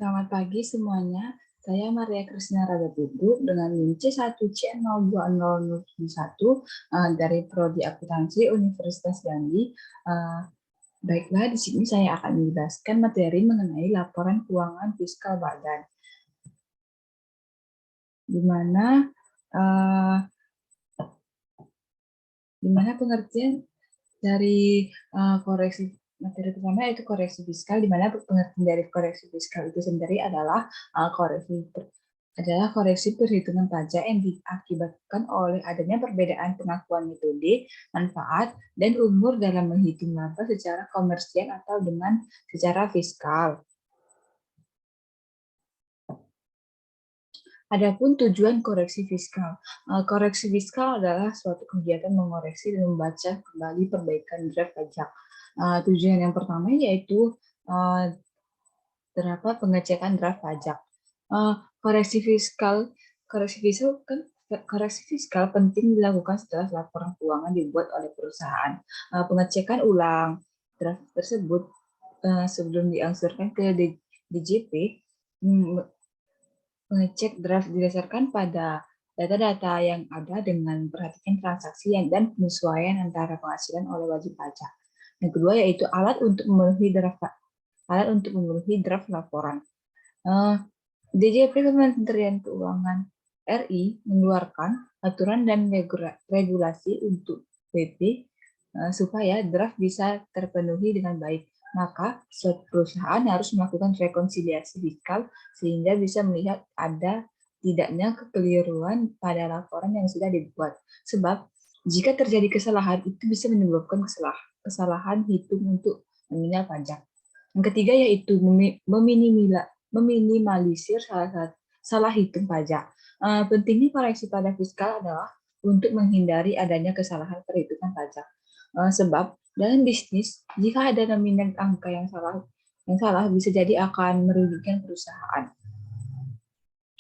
Selamat pagi semuanya. Saya Maria Kristina Ragatugu dengan NIM C1C020001 dari Prodi Akuntansi Universitas Jambi. Baiklah, di sini saya akan menjelaskan materi mengenai laporan keuangan fiskal badan, di mana pengertian dari koreksi materi pertama yaitu koreksi fiskal, di mana pengertian dari koreksi fiskal itu sendiri adalah koreksi perhitungan pajak yang diakibatkan oleh adanya perbedaan pengakuan metode, manfaat, dan umur dalam menghitung laba secara komersial atau dengan secara fiskal. Adapun tujuan koreksi fiskal. Koreksi fiskal adalah suatu kegiatan mengoreksi dan membaca kembali perbaikan draft pajak. Tujuan yang pertama yaitu pengecekan draft pajak. Koreksi fiskal penting dilakukan setelah laporan keuangan dibuat oleh perusahaan. Pengecekan ulang draft tersebut sebelum diangsurkan ke DJP. Mengecek draft didasarkan pada data-data yang ada dengan perhatikan transaksi dan penyesuaian antara penghasilan oleh wajib pajak. Yang kedua yaitu alat untuk memenuhi draft laporan. DJP Kementerian Keuangan RI mengeluarkan aturan dan regulasi untuk PP supaya draft bisa terpenuhi dengan baik. Maka suatu perusahaan harus melakukan rekonsiliasi fiskal sehingga bisa melihat ada tidaknya kekeliruan pada laporan yang sudah dibuat. Sebab jika terjadi kesalahan itu bisa menyebabkan kesalahan hitung untuk nominal pajak. Yang ketiga yaitu meminimalisir salah hitung pajak. Pentingnya koreksi pada fiskal adalah untuk menghindari adanya kesalahan perhitungan pajak. Sebab dalam bisnis, jika ada nominal angka yang salah bisa jadi akan merugikan perusahaan.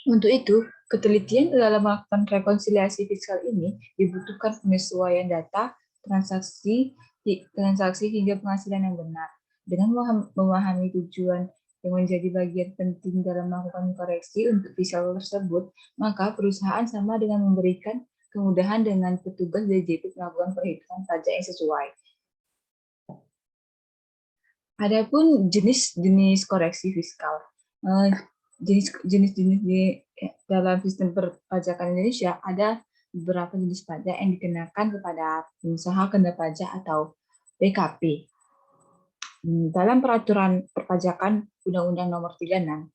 Untuk itu, ketelitian dalam melakukan rekonsiliasi fiskal ini dibutuhkan penyesuaian data, transaksi hingga penghasilan yang benar. Dengan memahami tujuan yang menjadi bagian penting dalam melakukan koreksi untuk fiskal tersebut, maka perusahaan sama dengan memberikan kemudahan dengan petugas DJP melakukan perhitungan pajak yang sesuai. Adapun jenis-jenis koreksi fiskal. Jenis-jenis di dalam sistem perpajakan Indonesia ada beberapa jenis pajak yang dikenakan kepada pengusaha kena pajak atau PKP. Dalam peraturan perpajakan Undang-Undang Nomor 36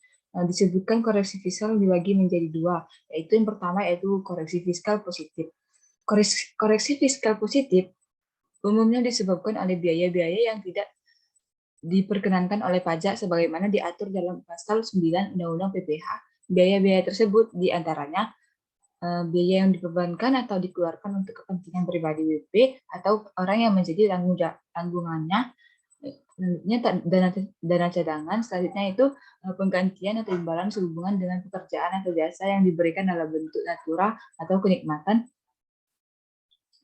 disebutkan koreksi fiskal dibagi menjadi dua, yaitu yang pertama yaitu koreksi fiskal positif. Koreksi fiskal positif umumnya disebabkan oleh biaya-biaya yang tidak diperkenankan oleh pajak sebagaimana diatur dalam pasal 9 Undang-Undang PPH. Biaya-biaya tersebut diantaranya biaya yang dibebankan atau dikeluarkan untuk kepentingan pribadi WP atau orang yang menjadi tanggungannya. Selanjutnya dana cadangan, selanjutnya itu penggantian atau imbalan sehubungan dengan pekerjaan atau jasa yang diberikan dalam bentuk natura atau kenikmatan.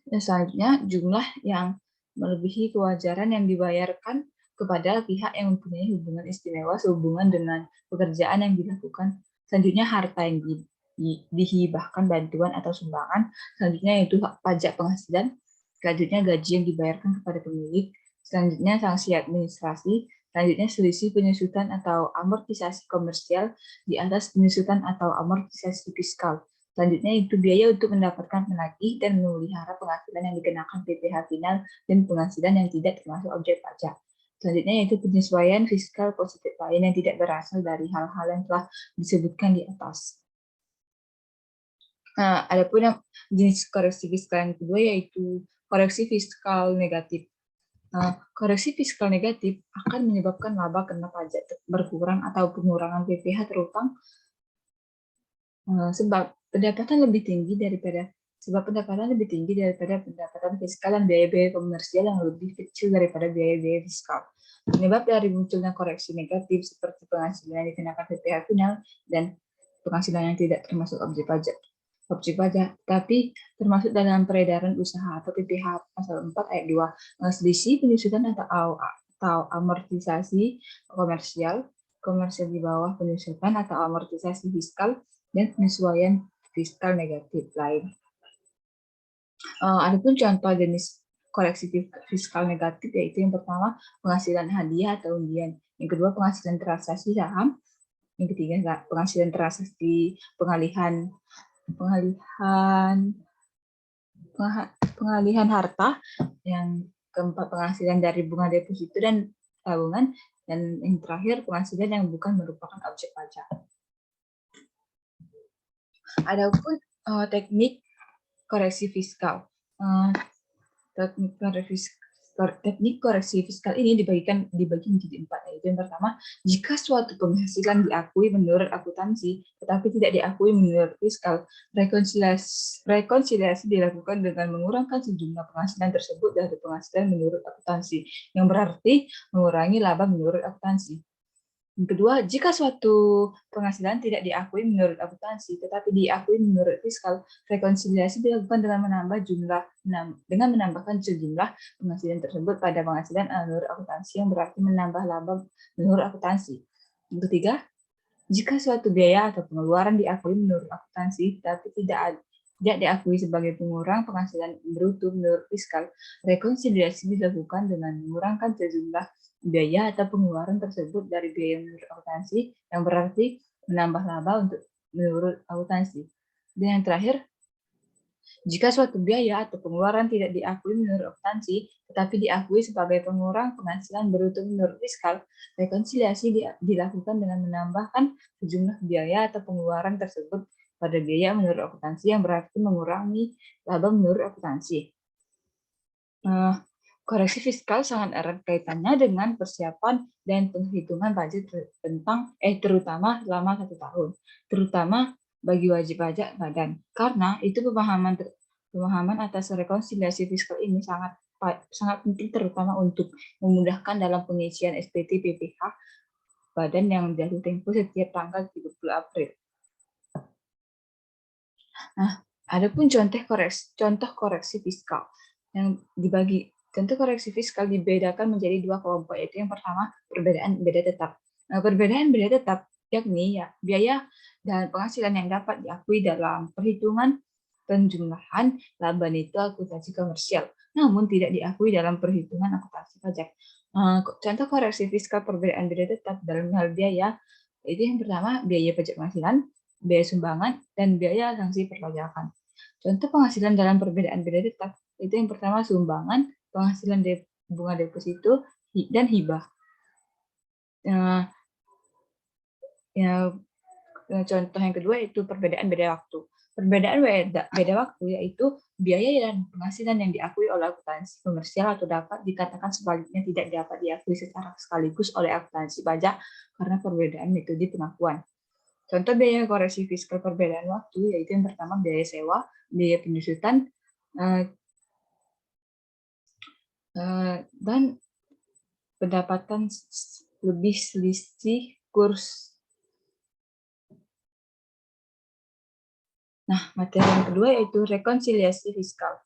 Dan selanjutnya jumlah yang melebihi kewajaran yang dibayarkan kepada pihak yang mempunyai hubungan istimewa sehubungan dengan pekerjaan yang dilakukan. Selanjutnya harta yang dihibahkan, bantuan atau sumbangan. Selanjutnya yaitu pajak penghasilan. Selanjutnya gaji yang dibayarkan kepada pemilik. Selanjutnya sanksi administrasi. Selanjutnya selisih penyusutan atau amortisasi komersial di atas penyusutan atau amortisasi fiskal. Selanjutnya itu biaya untuk mendapatkan penagih dan memelihara penghasilan yang dikenakan PPh final dan penghasilan yang tidak termasuk objek pajak. Selanjutnya yaitu penyesuaian fiskal positif lain yang tidak berasal dari hal-hal yang telah disebutkan di atas. Adapun yang jenis koreksi fiskal yang kedua yaitu koreksi fiskal negatif. Koreksi fiskal negatif akan menyebabkan laba kena pajak berkurang atau pengurangan PPh terutang sebab pendapatan lebih tinggi daripada pendapatan fiskal dan biaya-biaya komersial yang lebih kecil daripada biaya-biaya fiskal. Penyebab dari munculnya koreksi negatif seperti penghasilan yang dikenakan PPh final dan penghasilan yang tidak termasuk objek pajak, tapi termasuk dalam peredaran usaha atau PPh pasal 4 ayat 2, selisih penyusutan atau amortisasi komersial, komersial di bawah penyusutan atau amortisasi fiskal, dan penyesuaian fiskal negatif lain. Adapun contoh jenis koreksi fiskal negatif yaitu yang pertama penghasilan hadiah atau undian, yang kedua penghasilan transaksi saham, yang ketiga penghasilan transaksi pengalihan harta, yang keempat penghasilan dari bunga deposito dan tabungan, dan yang terakhir penghasilan yang bukan merupakan objek pajak. Adapun teknik koreksi fiskal. Teknik koreksi fiskal ini dibagi menjadi 4, yaitu yang pertama, jika suatu penghasilan diakui menurut akuntansi tetapi tidak diakui menurut fiskal, rekonsiliasi dilakukan dengan mengurangkan sejumlah penghasilan tersebut dari penghasilan menurut akuntansi, yang berarti mengurangi laba menurut akuntansi. Yang kedua, jika suatu penghasilan tidak diakui menurut akuntansi tetapi diakui menurut fiskal, rekonsiliasi dilakukan dengan menambahkan sejumlah penghasilan tersebut pada penghasilan menurut akuntansi, yang berarti menambah laba menurut akuntansi. Yang ketiga, jika suatu biaya atau pengeluaran diakui menurut akuntansi tetapi tidak diakui sebagai pengurang penghasilan bruto menurut fiskal, rekonsiliasi dilakukan dengan mengurangkan sejumlah biaya atau pengeluaran tersebut dari biaya menurut akuntansi, yang berarti menambah laba untuk menurut akuntansi. Dan yang terakhir, jika suatu biaya atau pengeluaran tidak diakui menurut akuntansi tetapi diakui sebagai pengurang penghasilan bruto menurut fiskal, rekonsiliasi dilakukan dengan menambahkan sejumlah biaya atau pengeluaran tersebut pada biaya menurut akuntansi, yang berarti mengurangi laba menurut akuntansi. Koreksi fiskal sangat erat kaitannya dengan persiapan dan penghitungan pajak terutama selama 1 tahun, terutama bagi wajib pajak badan. Karena itu pemahaman atas rekonsiliasi fiskal ini sangat penting, terutama untuk memudahkan dalam pengisian SPT PPh badan yang jatuh tempo setiap tanggal 30 April. Nah, adapun contoh koreksi fiskal yang dibagi. Contoh koreksi fiskal dibedakan menjadi 2 kelompok, yaitu yang pertama perbedaan beda tetap. Perbedaan beda tetap yakni biaya dan penghasilan yang dapat diakui dalam perhitungan penjumlahan laba neto akuntansi komersial, namun tidak diakui dalam perhitungan akuntansi pajak. Contoh koreksi fiskal perbedaan beda tetap dalam hal biaya, yaitu yang pertama biaya pajak penghasilan, biaya sumbangan, dan biaya sanksi perpajakan. Contoh penghasilan dalam perbedaan beda tetap itu yang pertama sumbangan, penghasilan bunga deposito, dan hibah. Contoh yang kedua itu perbedaan beda waktu. Perbedaan beda waktu yaitu biaya dan penghasilan yang diakui oleh akuntansi komersial atau dapat dikatakan sebaliknya tidak dapat diakui secara sekaligus oleh akuntansi pajak karena perbedaan metode pengakuan. Contoh biaya koreksi fiskal perbedaan waktu yaitu yang pertama biaya sewa, biaya penyusutan, dan pendapatan lebih selisih kurs. Nah, materi yang kedua yaitu rekonsiliasi fiskal.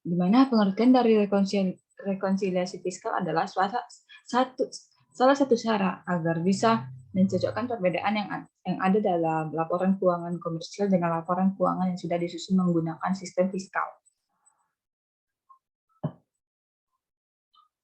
Di mana pengertian dari rekonsiliasi fiskal adalah salah satu cara agar bisa mencocokkan perbedaan yang ada dalam laporan keuangan komersial dengan laporan keuangan yang sudah disusun menggunakan sistem fiskal.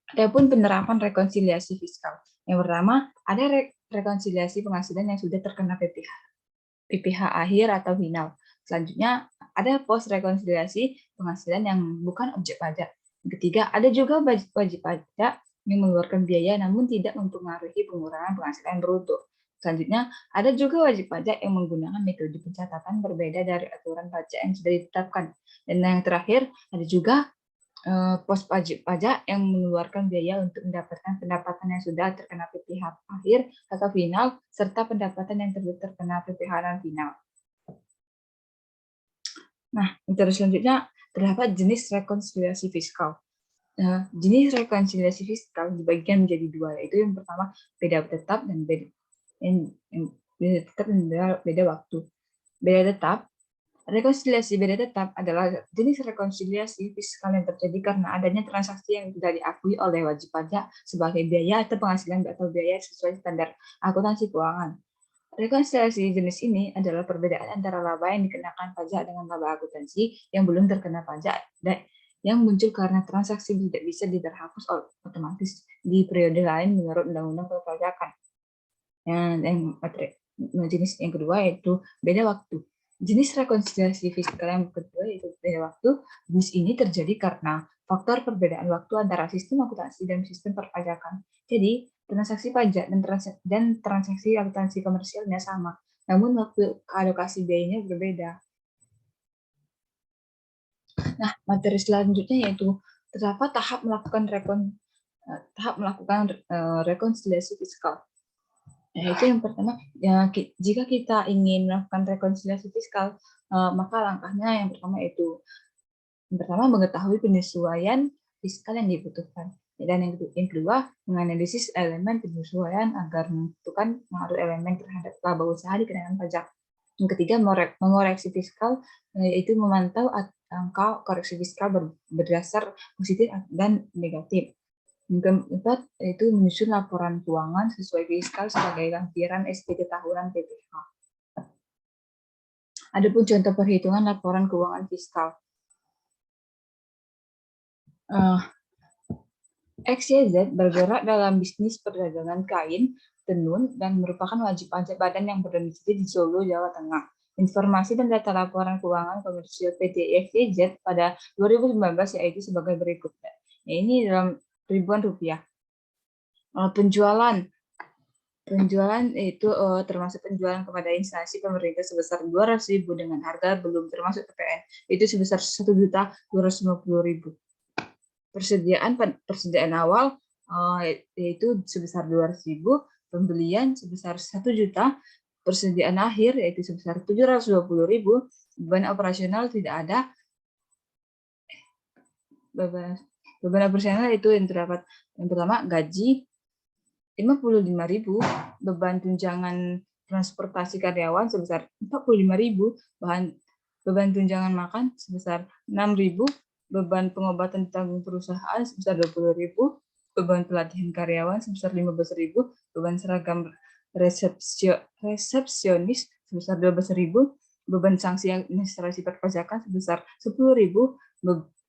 Adapun penerapan rekonsiliasi fiskal. Yang pertama, ada rekonsiliasi penghasilan yang sudah terkena PPh akhir atau final. Selanjutnya, ada pos rekonsiliasi penghasilan yang bukan objek pajak. Yang ketiga, ada juga wajib pajak yang mengeluarkan biaya namun tidak mempengaruhi pengurangan penghasilan bruto. Selanjutnya, ada juga wajib pajak yang menggunakan metode pencatatan berbeda dari aturan pajak yang sudah ditetapkan. Dan yang terakhir, ada juga pos wajib pajak yang mengeluarkan biaya untuk mendapatkan pendapatan yang sudah terkena PPh akhir atau final, serta pendapatan yang terkena PPh dan final. Nah, terus selanjutnya terdapat jenis rekonsiliasi fiskal. Jenis rekonsiliasi fiskal dibagikan menjadi 2, yaitu yang pertama beda tetap dan beda waktu. Beda tetap Rekonsiliasi beda tetap adalah jenis rekonsiliasi fiskal yang terjadi karena adanya transaksi yang tidak diakui oleh wajib pajak sebagai biaya atau penghasilan atau biaya sesuai standar akuntansi keuangan. Rekonsiliasi jenis ini adalah perbedaan antara laba yang dikenakan pajak dengan laba akuntansi yang belum terkena pajak dan yang muncul karena transaksi tidak bisa diterhapus otomatis di periode lain menurut Undang-Undang Perpajakan. Yang jenis yang kedua yaitu beda waktu. Jenis rekonsiliasi fiskal yang kedua yaitu beda waktu. Jenis ini terjadi karena faktor perbedaan waktu antara sistem akuntansi dan sistem perpajakan. Jadi, transaksi pajak dan transaksi akuntansi komersialnya sama, namun waktu alokasi biayanya berbeda. Nah, materi selanjutnya yaitu terdapat tahap melakukan rekonsiliasi fiskal. Itu yang pertama, ya, jika kita ingin melakukan rekonsiliasi fiskal, maka langkahnya yang pertama yaitu mengetahui penyesuaian fiskal yang dibutuhkan. Dan yang kedua, menganalisis elemen penyesuaian agar menentukan pengaruh elemen terhadap laba usaha dikenakan pajak. Yang ketiga, mengoreksi fiskal, yaitu memantau angka koreksi fiskal berdasar positif dan negatif. Yang keempat, yaitu menyusun laporan keuangan sesuai fiskal sebagai lampiran SPT tahunan PPH. Adapun contoh perhitungan laporan keuangan fiskal. XYZ bergerak dalam bisnis perdagangan kain, tenun, dan merupakan wajib pajak badan yang berdomisili di Solo, Jawa Tengah. Informasi dan data laporan keuangan komersial PT XYZ pada 2019 yaitu sebagai berikut. Ini dalam ribuan rupiah. Penjualan itu termasuk penjualan kepada instansi pemerintah sebesar 200.000 dengan harga belum termasuk PPN itu sebesar 1.250.000. Persediaan awal yaitu sebesar 200.000, pembelian sebesar 1 juta, persediaan akhir yaitu sebesar 720.000, beban operasional tidak ada. Beban operasional itu yang terdapat yang pertama gaji 55.000, beban tunjangan transportasi karyawan sebesar 45.000, beban tunjangan makan sebesar 6.000, beban pengobatan ditanggung perusahaan sebesar 20.000, beban pelatihan karyawan sebesar 15.000, beban seragam resepsionis sebesar 12.000, beban sanksi administrasi perpajakan sebesar 10.000,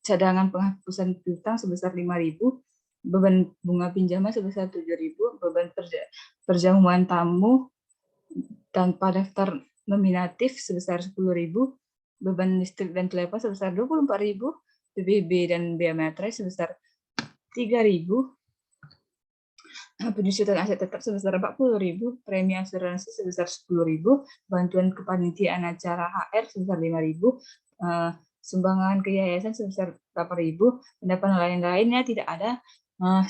cadangan penghapusan piutang sebesar 5.000, beban bunga pinjaman sebesar 7.000, beban perjamuan tamu tanpa daftar nominatif sebesar 10.000, beban listrik dan telepon sebesar 24.000, PBB dan bea materai sebesar 3.000, penyusutan aset tetap sebesar 40.000, premi asuransi sebesar 10.000, bantuan kepanitiaan acara HR sebesar 5.000, sumbangan ke yayasan sebesar 8.000, pendapatan lain-lainnya tidak ada.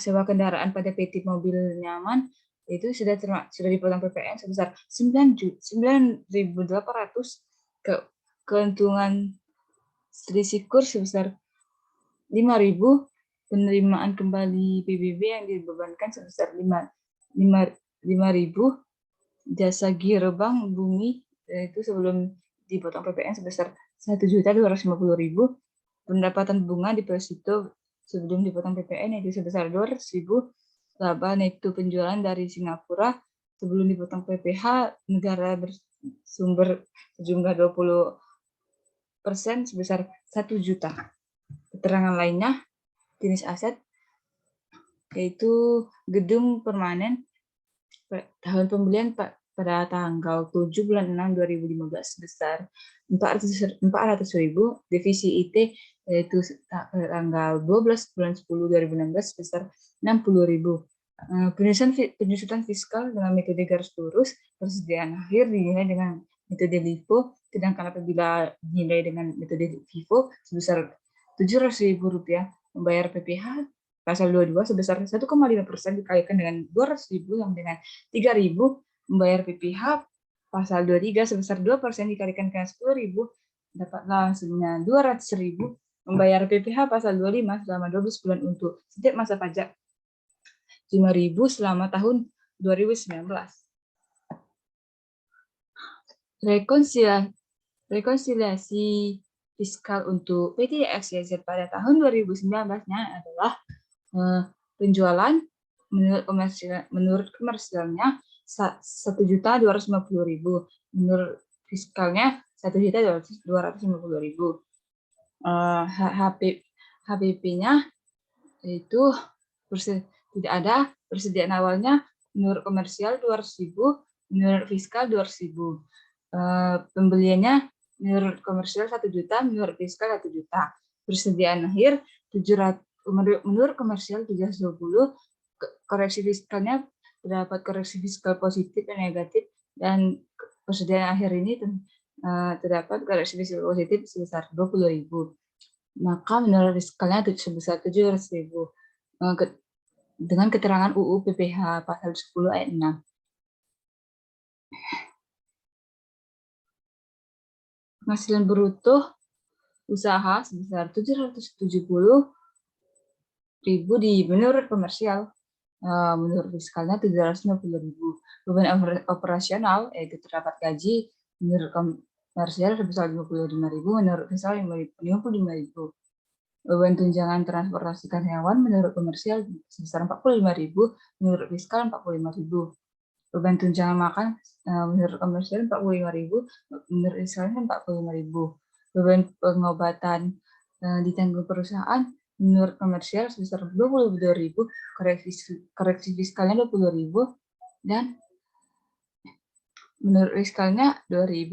Sewa kendaraan pada PT Mobil Nyaman itu sudah dipotong PPN sebesar 9.800, keuntungan selisih kurs sebesar 5.000, penerimaan kembali PBB yang dibebankan sebesar 5.000, jasa girobank bumi itu sebelum dipotong PPN sebesar 1.250.000, pendapatan bunga deposito sebelum dipotong PPN yaitu sebesar 200.000, laba neto penjualan dari Singapura sebelum dipotong PPh negara bersumber sejumlah 20% sebesar 1 juta. Keterangan lainnya, jenis aset yaitu gedung permanen tahun pembelian pada tanggal 7 bulan 6 2015 sebesar 400.000, divisi IT yaitu tanggal 12 bulan 10 2016 sebesar 60.000. Penyusutan fiskal dengan metode garis lurus, persediaan akhir dinilai dengan metode LIFO, sedangkan apabila dinilai dengan metode FIFO sebesar Rp700.000, membayar PPh pasal 22 sebesar 1,5% dikalikan dengan 200.000 yang dengan 3.000, membayar PPh pasal 23 sebesar 2% dikalikan dengan 10.000, dapatlah hasilnya 200.000, membayar PPh pasal 25 selama 12 bulan untuk setiap masa pajak 5.000 selama tahun 2019. Rekonsiliasi fiskal untuk PT XYZ pada tahun 2019-nya adalah penjualan menurut komersialnya 1.250.000, menurut fiskalnya 1.250.000. HPP-nya itu tidak ada persediaan awalnya, menurut komersial 200.000, menurut fiskal 200.000. Pembeliannya menurut komersial 1 juta, menurut fiskal 1 juta. Persediaan akhir 700, menurut komersial 720, koreksi fiskalnya terdapat koreksi fiskal positif dan negatif, dan persediaan akhir ini terdapat koreksi fiskal positif sebesar 20.000. Maka menurut fiskalnya sebesar 700.000 dengan keterangan UU PPh pasal 10 ayat 6. Penghasilan bruto usaha sebesar 770.000 di menurut komersial, menurut fiskalnya 750.000. Beban operasional yaitu terdapat gaji menurut komersial sebesar 55.000, menurut fiskal 55.000. Beban tunjangan transportasi karyawan menurut komersial sebesar 45.000, menurut fiskal 45.000. Beban tunjangan makan menurut komersial 45.000, menurut fiskalnya 45.000. Beban pengobatan ditanggung perusahaan menurut komersial sebesar 22.000, koreksi fiskalnya 20.000, dan menurut fiskalnya 2.000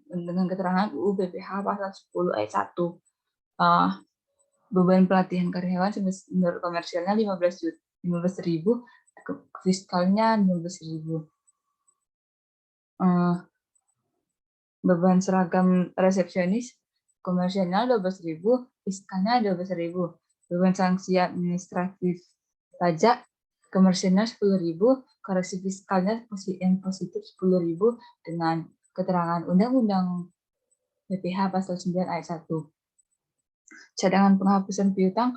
dengan keterangan UU PPh pasal 10 ayat 1. Beban pelatihan karyawan menurut komersialnya 15.000, fiskalnya 15.000. Beban seragam resepsionis komersialnya 12.000, fiskalnya 12.000. Beban sanksi administratif pajak komersialnya 10.000, koreksi fiskalnya yang positif 10.000 dengan keterangan Undang-Undang PPh pasal 9 ayat 1. Cadangan penghapusan piutang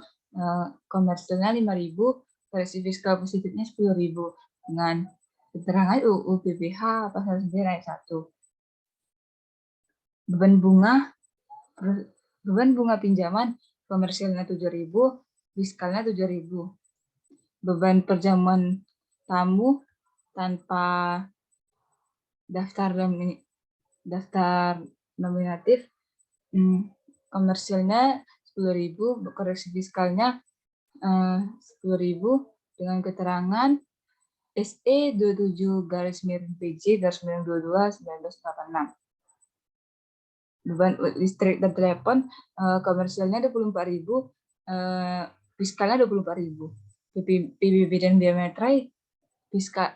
komersialnya 5.000, koreksi fiskal positifnya 10.000 dengan keterangan UU PPh pasal 9 ayat 1. Beban bunga pinjaman komersialnya 7.000, fiskalnya 7.000. Beban perjamuan tamu tanpa daftar nominatif komersialnya 10.000, koreksi fiskalnya 10.000 dengan keterangan SE 27/PJ/22/1986. Beban listrik dan telepon komersialnya 24.000, fiskalnya 24.000. PBB dan biaya materai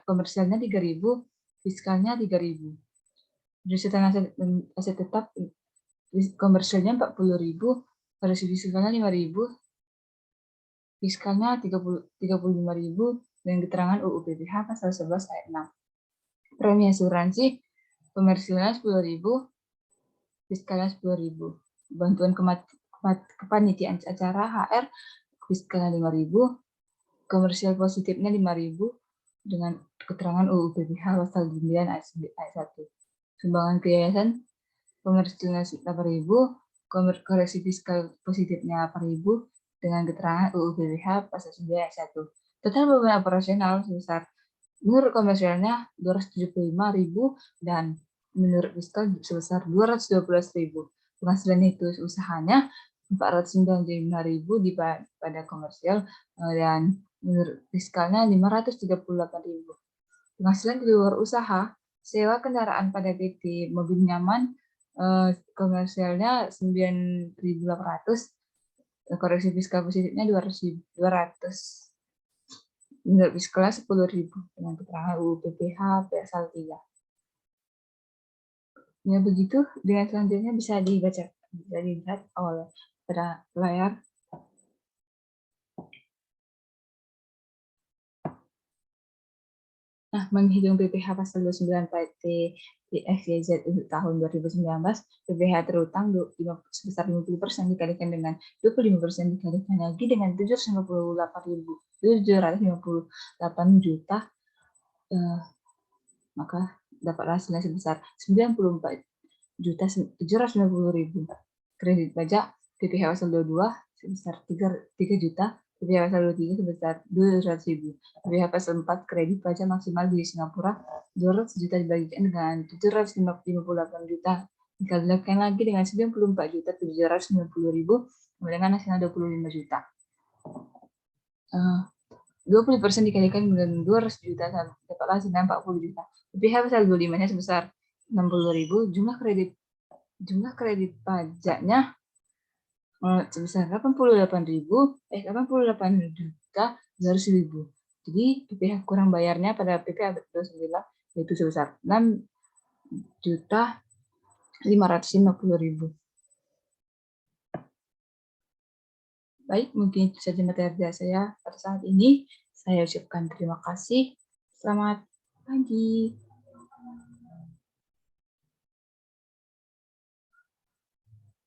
komersialnya 3.000, fiskalnya 3.000. Perusahaan aset tetap komersialnya 40.000, koreksi fiskalnya 5.000, fiskalnya 35.000 dengan keterangan UU PPh pasal 11 ayat 6. Premi asuransi komersialnya 10.000, fiskalnya 10.000. Bantuan kepanitiaan acara HR fiskalnya 5.000, komersial positifnya 5.000 dengan keterangan UU PPh pasal 9 ayat 1. Sumbangan ke yayasan komersialnya 8.000, koreksi fiskal positifnya 8.000 dengan keterangan UU PPh pasal 9 ayat 1. Total beban operasional sebesar menurut komersialnya 275.000 dan menurut fiskal sebesar 212.000. Penghasilan itu usahanya 495.000 pada komersial dan menurut fiskalnya 538.000. Penghasilan di luar usaha sewa kendaraan pada PT Mobil Nyaman komersialnya 9.800, koreksi fiskal positifnya 200. Menurut fiskalnya 10.000 dengan keterangan UU PPh pasal 3. Ya begitu, dengan selanjutnya bisa dilihat oleh pada layar. Nah, menghitung PPh pasal 29 PT XYZ untuk tahun 2019, PPh terutang sebesar 50% dikalikan dengan 25% dikalikan lagi dengan 758 juta, maka dapat hasilnya sebesar 94 6.790.000. Kredit pajak PPh saldo 2 sebesar 3 juta, PPh saldo 3 sebesar 200.000. PPh pasal 4 kredit pajak maksimal di Singapura 200 juta dibagikan dengan 758 juta. Dikalikan lagi dengan 94.790.000 dengan nasional 25 juta. 20% dikalikan dengan 200 juta dapatlah hasilnya 40 juta. PPh pasal 25-nya sebesar 60.000, jumlah kredit pajaknya sebesar 88 juta 200.000. Jadi PPh kurang bayarnya pada PPh 29 yaitu sebesar 6 juta 550.000. Baik, mungkin itu saja materi saya pada saat ini. Saya ucapkan terima kasih. Selamat pagi.